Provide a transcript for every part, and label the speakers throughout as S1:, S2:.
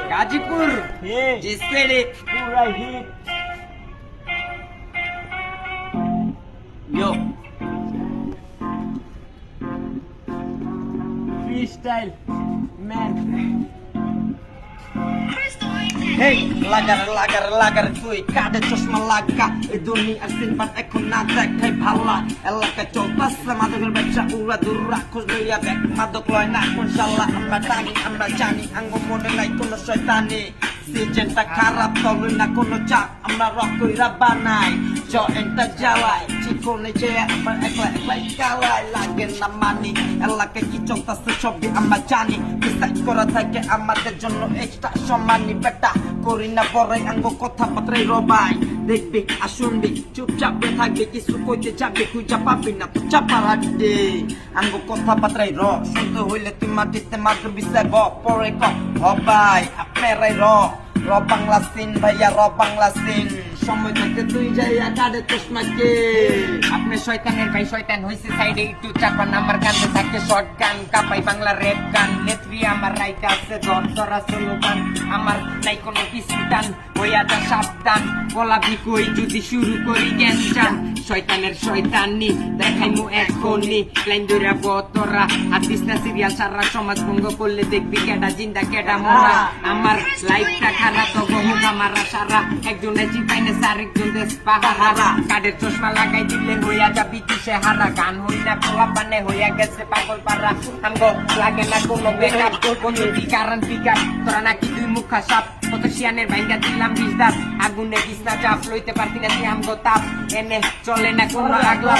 S1: गाजीपुर जिससे
S2: पूरा hit
S1: yo
S2: freestyle man
S1: Hey, lagar cuy, kada chosma laga dunia simpan aku natak hai bhala elaka cotas sama dengan baca ura durra khuzliya bek madok loy na inshallah আমরা জানি আঙ্গ মনে নাই কোনো শয়তানি সিজনটা খারাপ তবে না কোনো চাপ আমরা রক কইরা বানাই জয়েন্টটা জ্বালাই চিকনে যে আমরা একলা কালাই লাগে না মানি এলাকা কি চলতেছে সবই আমরা জানি ডিসাইড করা থাকে আমাদের জন্য এক্সট্রা সম্মানী বেটা করি না বড়াই আঙ্গ কথা পাত্রাই রবাই দেখবি আসুনবি চুপচাপ থাকবি কিছু কইতে যাবি খুঁজা পাবি না তো চাপা রাখবি আঙ্গ কথা পাত্রাই শুনতে হইলে তুই মাটিতে মাত্র বিষয় পরে হবাই আপনারাই র বাংলা সিন ভাইয়া বাংলা সিন সময় থাকতে তুই যাইয়া কাঁদে চশমাকে
S3: আপনি শয়তানের ভাই শয়তান হইছে সাইডে একটু চাপা নাম্বার কান্দে থাকে শর্ট গান কাপাই বাংলা রেপ গান নেত্রী আমার রাইট আছে ধরা স্লোগান আমার নাই কোনো পিছুটান হইয়া যা সাবধান গোলাপি কই যদি শুরু করি জ্ঞান চান শয়তানের শয়তানি দেখাইমু এখনই লাইন ধরে বতরা হাতিস না সিরিয়াল সারা সমাজ ভঙ্গ করলে দেখবি কেডা জিন্দা কেডা মরা আমার লাইফটা খারাপ তো বহু মারা সারা একজনে চিপাইনে আরেকজন দেশ পাহারা কাদের চশমা লাগাই দিলে হইয়া যাবি কিসে হারা গান হই না পোলা পানে হইয়া গেছে পাগল পারা আমগো লাগে না কোনো বেকার কোন কি কারণ পিকার তোরা নাকি দুই মুখা সাপ কত শিয়ানের ভাইঙ্গা দিলাম বিজদার আগুনে বিছনা চাপ লইতে পারতি না তুই আমগো তাপ এনে চলে না কোনো আগলা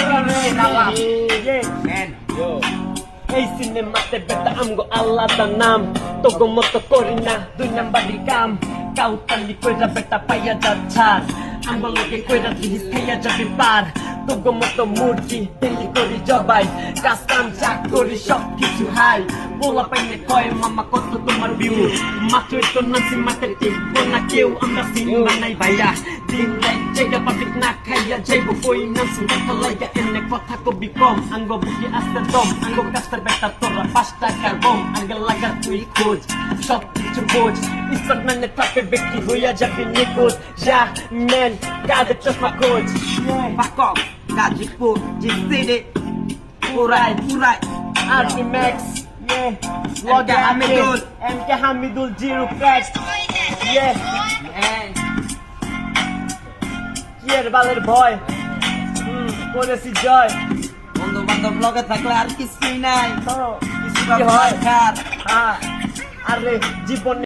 S2: এই সিনেমাতে বেটা আমগো আল্লাহর নাম তোগো মতো করি না দুই নাম্বারই কাম কাউতালি কইরা বেটা পাইয়া যাচ্ছা আমগো লোকে কইরা দিস খাইয়া যাবি পার তোগো মতো মুরগি তেলি করি জবাই কাজ কাম চাক করি সব কিছু হাই বলা পাইলে কয় মামা কত তোমার ভিউ মাত্রই তো নাচি মাঠে টিকবো না কেউ আমরা সিনেমা নাই ভাইয়া দিন রাত জায়গা পাবলিক না খাইয়া যাইব কই নাচি মাথা লাইয়া এনে কথা কবি কম আঙ্গো বুঝি আসতে দম আঙ্গো কাস্তার বেটা তোরা 5 টাকার বম আঙ্গে লাগা তুই খোঁজ সব কিছু বোঝ ইসত মানে ট্রাপে ব্যক্তি হইয়া যাবি নিখোঁজ যা মেন কাদের চশমা খোঁজ
S1: Bakok, Gajipur, Jisidi, Purai,
S2: Arti Max,
S1: MK Hamidul.
S2: MK Hamidul, Zero Crash, Kier Baler Boy, করেছি জয়
S1: বন্ধু বান্ধব লগে থাকলে আর কিছুই নাই
S2: কিছু
S1: কি হয়
S2: আরে জীবন